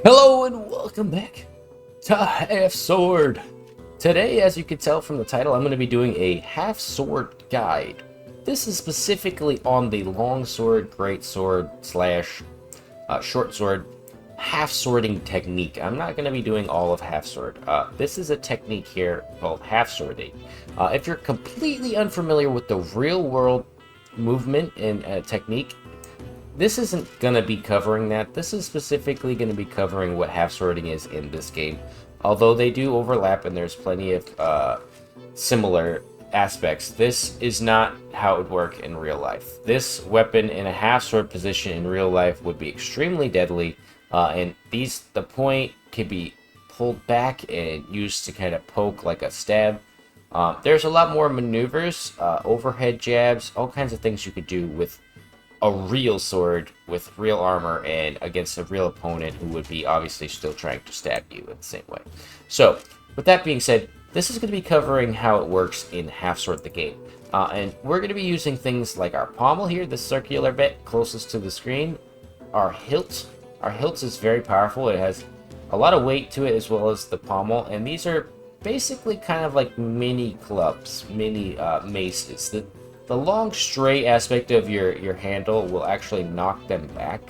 Hello and welcome back to Halfsword. Today, as you can tell from the title, I'm going to be doing a Halfsword guide. This is specifically on the longsword, greatsword slash short sword half sorting technique. I'm not going to be doing all of half-sword. This is a technique here called half-sorting. If you're completely unfamiliar with the real-world movement and technique, this isn't going to be covering that. This is specifically going to be covering what half-sorting is in this game. Although they do overlap and there's plenty of similar aspects, this is not how it would work in real life. This weapon in a half-sword position in real life would be extremely deadly. And the point can be pulled back and used to kind of poke like a stab. There's a lot more maneuvers, overhead jabs, all kinds of things you could do with a real sword, with real armor, and against a real opponent who would be obviously still trying to stab you in the same way. So, with that being said, this is going to be covering how it works in Halfsword the game. And we're going to be using things like our pommel here, the circular bit closest to the screen, our hilt. Our hilt is very powerful. It has a lot of weight to it as well as the pommel, and these are basically kind of like mini clubs, mini maces. The long straight aspect of your handle will actually knock them back.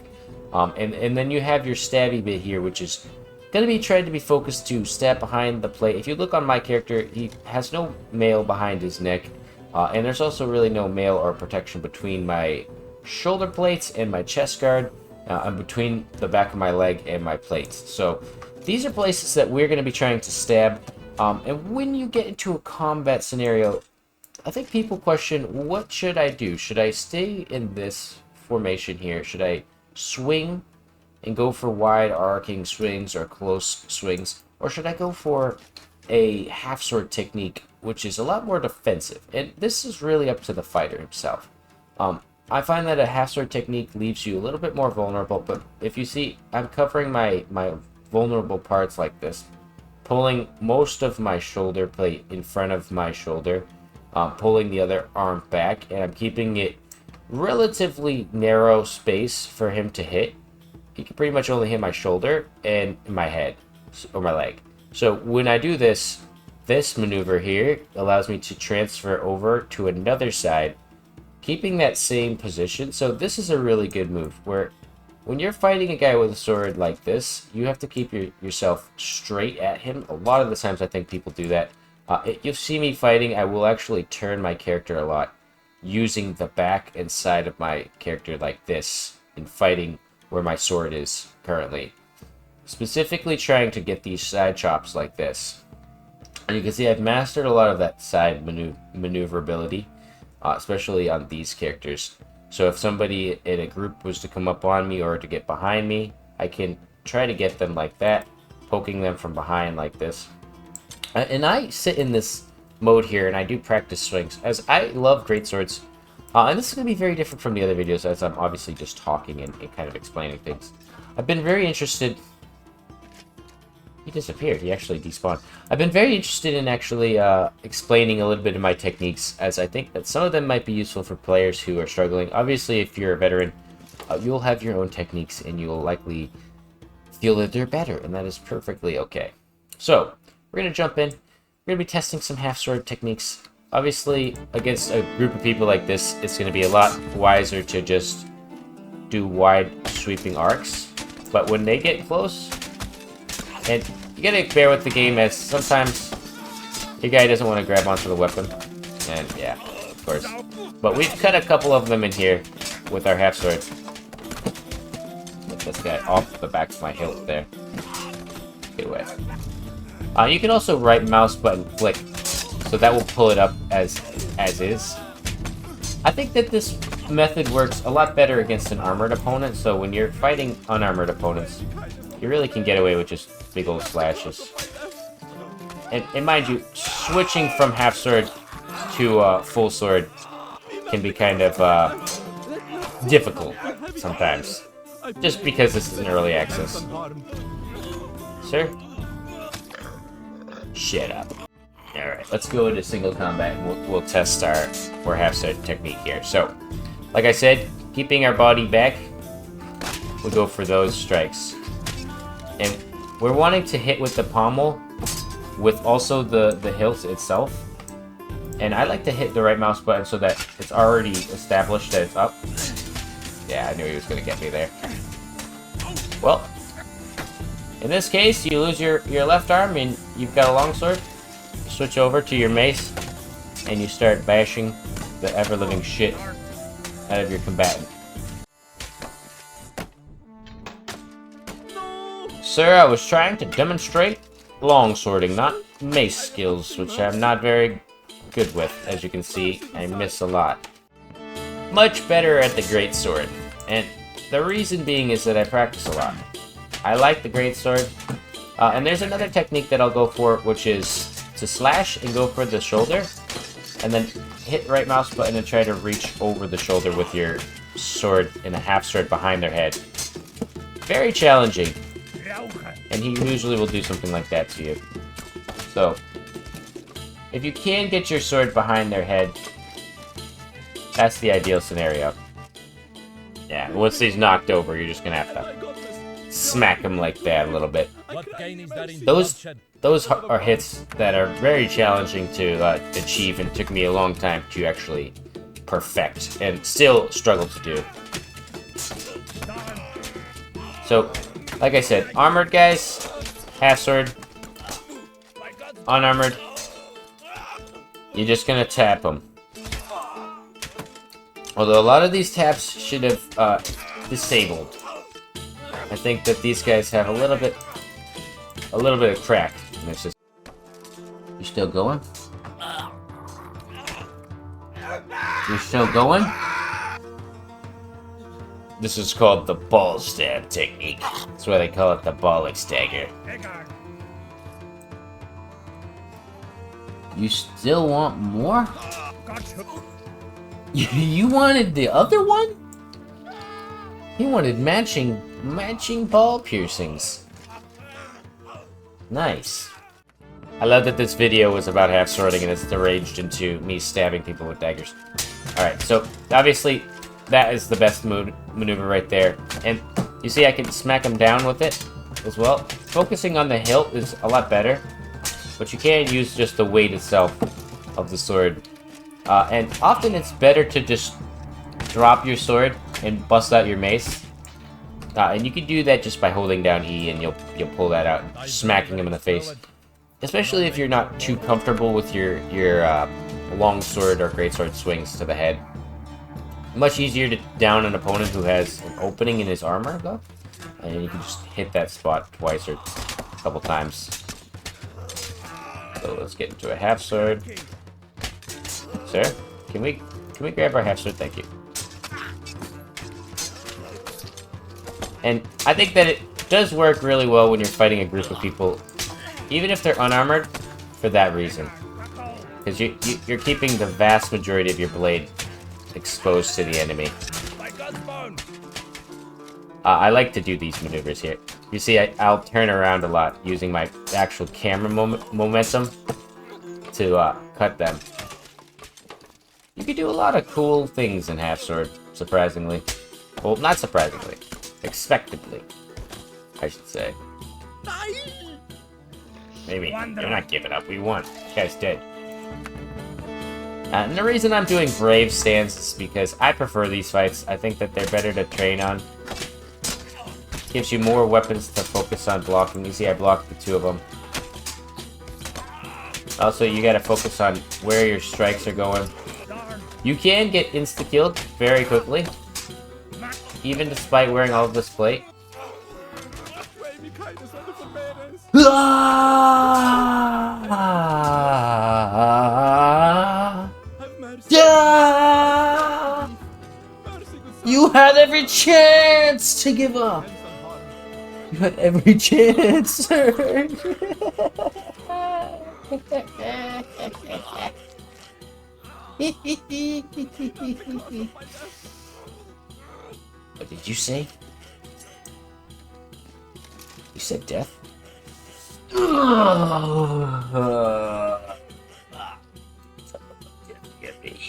And then you have your stabby bit here, which is going to be trying to be focused to stab behind the plate. If you look on my character, he has no mail behind his neck, and there's also really no mail or protection between my shoulder plates and my chest guard. And between the back of my leg and my plates. So these are places that we're going to be trying to stab. And when you get into a combat scenario, I think people question, what should I do? Should I stay in this formation here? Should I swing and go for wide arcing swings or close swings? Or should I go for a half-sword technique, which is a lot more defensive? And this is really up to the fighter himself. I find that a half-sword technique leaves you a little bit more vulnerable, but if you see, I'm covering my vulnerable parts like this, pulling most of my shoulder plate in front of my shoulder, pulling the other arm back, and I'm keeping it relatively narrow space for him to hit. He can pretty much only hit my shoulder and my head, or my leg. So when I do this maneuver here allows me to transfer over to another side, keeping that same position. So this is a really good move, where when you're fighting a guy with a sword like this, you have to keep yourself straight at him. A lot of the times I think people do that. You'll see me fighting, I will actually turn my character a lot, using the back and side of my character like this, in fighting where my sword is currently. Specifically trying to get these side chops like this. And you can see I've mastered a lot of that side maneuverability. Especially on these characters. So if somebody in a group was to come up on me or to get behind me, I can try to get them like that, poking them from behind like this. And I sit in this mode here and I do practice swings, as I love greatswords. And this is going to be very different from the other videos, as I'm obviously just talking and kind of explaining things. I've been very interested... He disappeared. He actually despawned. I've been very interested in actually explaining a little bit of my techniques, as I think that some of them might be useful for players who are struggling. Obviously, if you're a veteran, you'll have your own techniques, and you'll likely feel that they're better, and that is perfectly okay. So, we're going to jump in. We're going to be testing some half-sword techniques. Obviously, against a group of people like this, it's going to be a lot wiser to just do wide, sweeping arcs. But when they get close... And you gotta bear with the game, as sometimes your guy doesn't want to grab onto the weapon. And yeah, of course. But we've cut a couple of them in here with our half-sword. Get this guy off the back of my hilt there. Get away. You can also right mouse button click, so that will pull it up as is. I think that this method works a lot better against an armored opponent, so when you're fighting unarmored opponents, you really can get away with just big old slashes. And mind you, switching from half-sword to full sword can be kind of difficult sometimes. Just because this is an early access. Sir? Shut up. Alright, let's go into single combat. We'll test our half-sword technique here. So, like I said, keeping our body back, we go for those strikes. And we're wanting to hit with the pommel with also the hilt itself. And I like to hit the right mouse button so that it's already established that it's up. Yeah, I knew he was going to get me there. Well, in this case, you lose your left arm and you've got a longsword. Switch over to your mace and you start bashing the ever-living shit out of your combatant. Sir, I was trying to demonstrate longswording, not mace skills, which I'm not very good with. As you can see, I miss a lot. Much better at the greatsword, and the reason being is that I practice a lot. I like the greatsword, and there's another technique that I'll go for, which is to slash and go for the shoulder, and then hit right mouse button and try to reach over the shoulder with your sword in a half sword behind their head. Very challenging, and he usually will do something like that to you. So, if you can get your sword behind their head, that's the ideal scenario. Yeah, once he's knocked over, you're just gonna have to smack him like that a little bit. Those are hits that are very challenging to achieve and took me a long time to actually perfect, and still struggle to do. So, like I said, armored guys, half sword, unarmored, you're just gonna tap them. Although a lot of these taps should have disabled. I think that these guys have a little bit of crack. And it's just, you still going? You're still going? This is called the ball stab technique. That's why they call it the ball stagger. You still want more? You wanted the other one? He wanted matching ball piercings. Nice. I love that this video was about half swording and it's deranged into me stabbing people with daggers. Alright, so obviously that is the best maneuver right there. And you see I can smack him down with it as well. Focusing on the hilt is a lot better, but you can use just the weight itself of the sword. And often it's better to just drop your sword and bust out your mace. And you can do that just by holding down E and you'll pull that out, smacking him in the face. Especially if you're not too comfortable with your long sword or greatsword swings to the head. Much easier to down an opponent who has an opening in his armor, though. And you can just hit that spot twice or a couple times. So let's get into a half sword. Sir, can we grab our half sword? Thank you. And I think that it does work really well when you're fighting a group of people, even if they're unarmored, for that reason. Because you're keeping the vast majority of your blade exposed to the enemy. I like to do these maneuvers here. You see, I'll turn around a lot using my actual camera momentum to cut them. You can do a lot of cool things in half sword, surprisingly. Well, not surprisingly. Expectedly, I should say. Maybe. You're not giving up. We won. This guy's dead. And the reason I'm doing brave stance is because I prefer these fights. I think that they're better to train on. Gives you more weapons to focus on blocking. You see I blocked the two of them. Also, you gotta focus on where your strikes are going. You can get insta-killed very quickly, even despite wearing all of this plate. You had every chance to give up. You had every chance, sir. What did you say? You said death? Get me.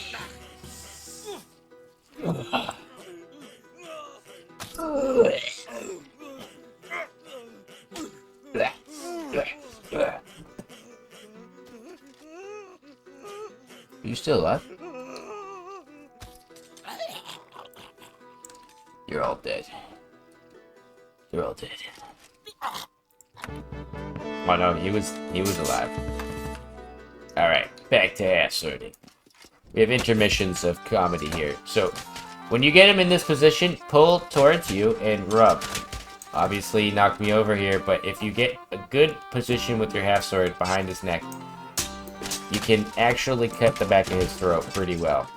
still alive? You're all dead. You're all dead. Oh no, he was alive. Alright, back to half-swording. We have intermissions of comedy here. So, when you get him in this position, pull towards you and rub. Obviously, he knocked me over here, but if you get a good position with your half-sword behind his neck, you can actually cut the back of his throat pretty well.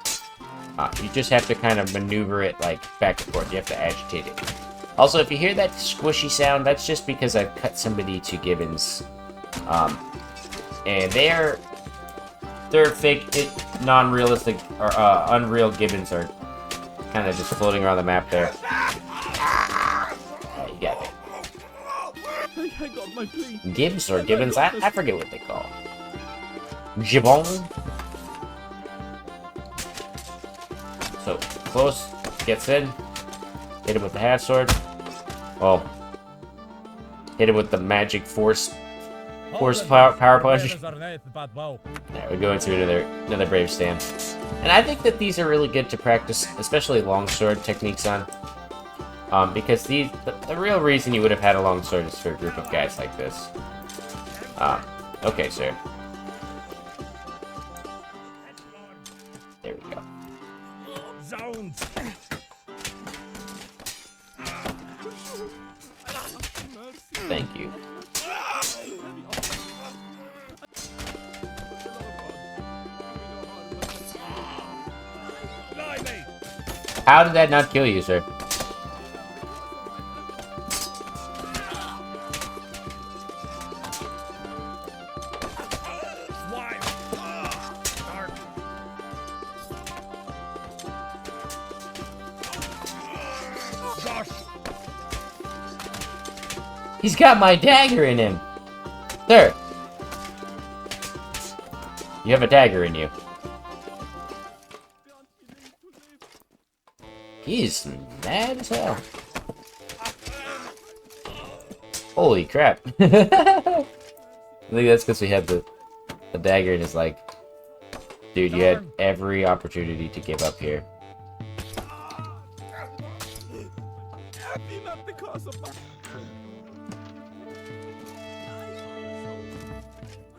You just have to kind of maneuver it like back and forth. You have to agitate it. Also, if you hear that squishy sound, that's just because I've cut somebody to gibbons. And they're fake, non-realistic, or unreal gibbons are kind of just floating around the map there. You got it. I got my plea. Gibbs or gibbons? I forget what they call. Gibbon. So, close, gets in, hit him with the half sword. Oh. Hit him with the magic force power punch. There, we go into another brave stand. And I think that these are really good to practice, especially longsword techniques on. Because the real reason you would have had a longsword is for a group of guys like this. Okay, sir. There we go. Thank you. How did that not kill you, sir? He's got my dagger in him! Sir! You have a dagger in you. He's mad as hell. Holy crap. I think that's because he had the dagger in his leg. Dude, you had every opportunity to give up here.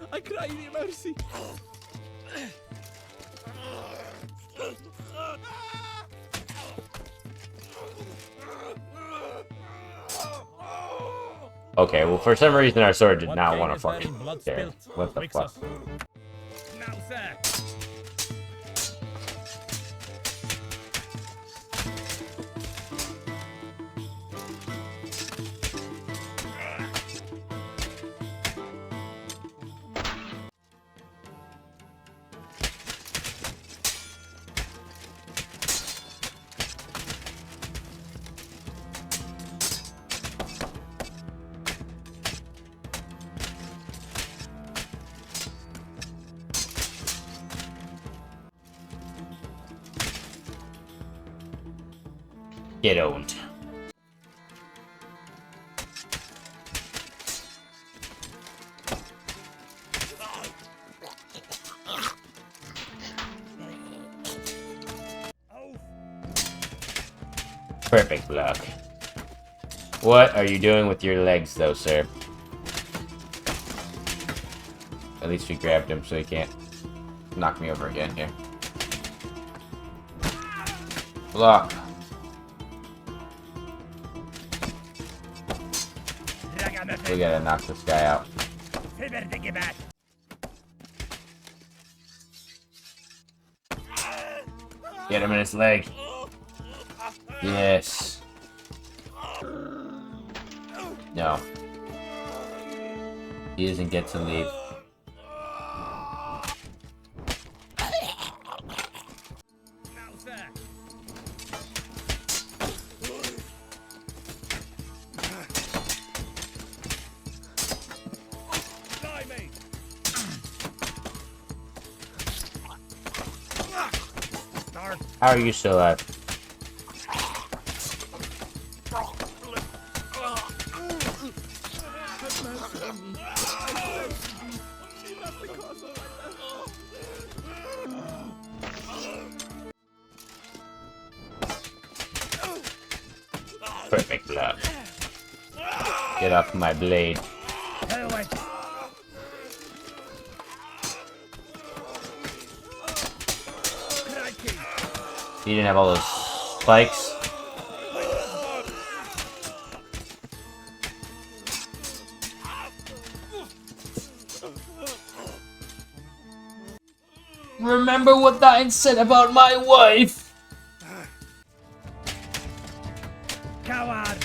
I cry thee mercy. Okay, well, for some reason our sword did not want to fucking there. What the fuck? Now, sir. Get owned. Perfect block. What are you doing with your legs, though, sir? At least we grabbed him so he can't knock me over again here. Block. We gotta knock this guy out. Get him in his leg. Yes. No. He doesn't get to leave. How are you still alive? Perfect love. Get off my blade. You didn't have all those spikes. Remember what Diane said about my wife? Coward!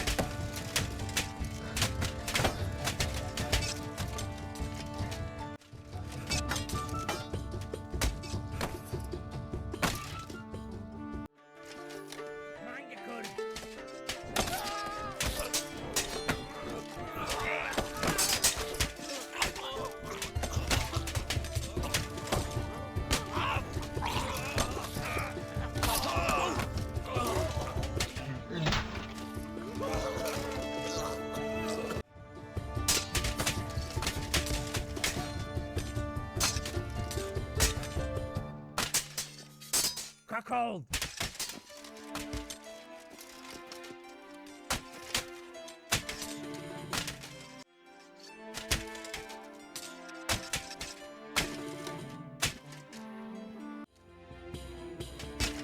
Cuckold!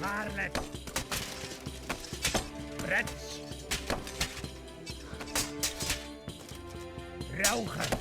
Harlot! Wretch! Raucher!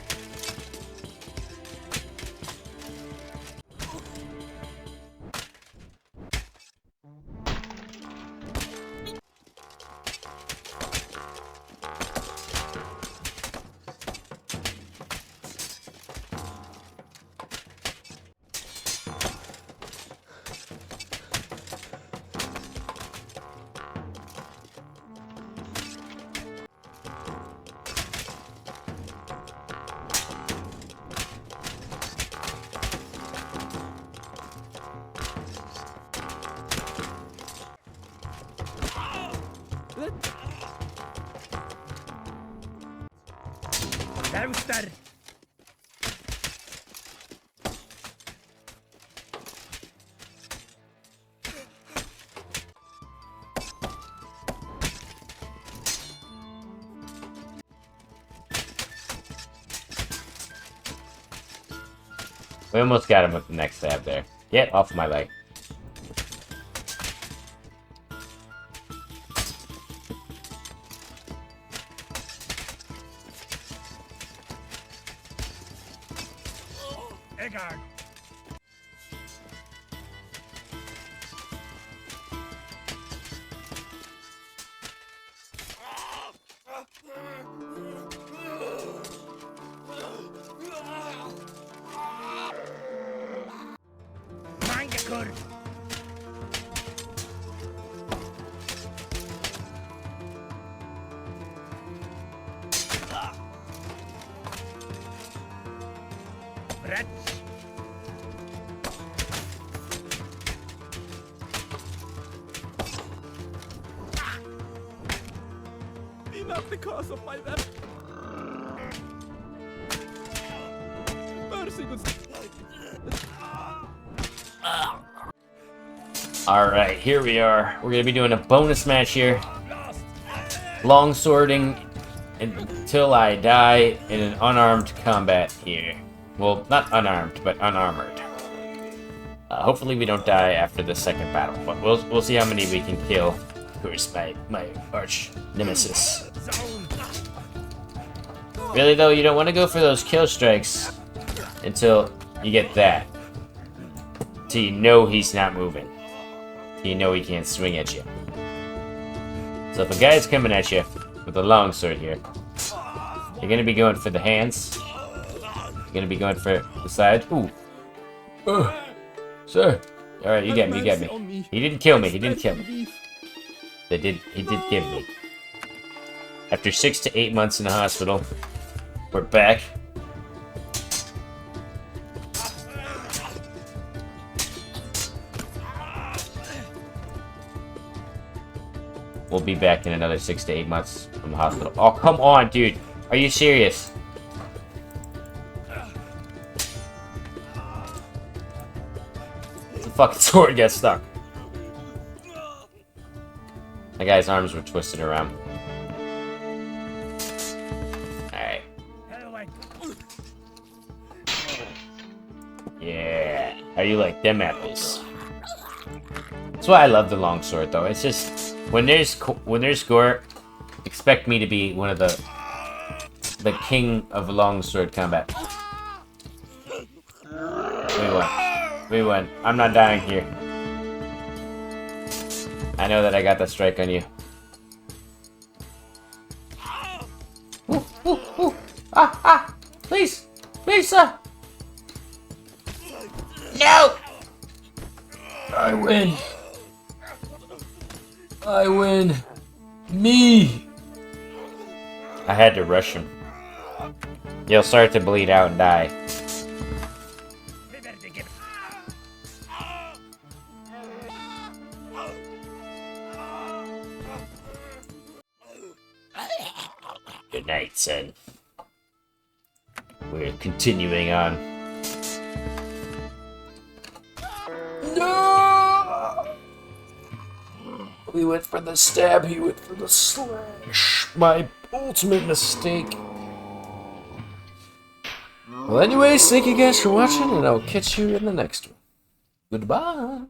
Duister! We almost got him with the next stab there. Get off my leg. Eggard! Mangakur! Wretch! Be not the cause of my death! Mercy, good... Alright, here we are. We're gonna be doing a bonus match here. Long swording until I die in an unarmed combat here. Well, not unarmed, but unarmored. Hopefully we don't die after the second battle, but we'll see how many we can kill. Of course, my arch nemesis. Really though, you don't want to go for those kill strikes until you get that. Till you know he's not moving. Till you know he can't swing at you. So if a guy's coming at you with a long sword here, you're gonna be going for the hands. You're gonna be going for the side. Ooh. Sir. Alright, you get me, you get me. He didn't kill me, he didn't kill me. He did give me. After 6 to 8 months in the hospital, we're back. We'll be back in another 6 to 8 months from the hospital. Oh, come on, dude. Are you serious? The fucking sword gets stuck. That guy's arms were twisted around. How you like them apples? That's why I love the longsword, though. It's just when there's gore, expect me to be one of the king of longsword combat. We won. We won. I'm not dying here. I know that I got that strike on you. Ooh, ooh, ooh. Ah, ah! Please! Please, sir! No! I win. I win. Me! I had to rush him. You'll start to bleed out and die. Good night, son. We're continuing on. No! We went for the stab, he went for the slash. My ultimate mistake. Well, anyways, thank you guys for watching, and I'll catch you in the next one. Goodbye.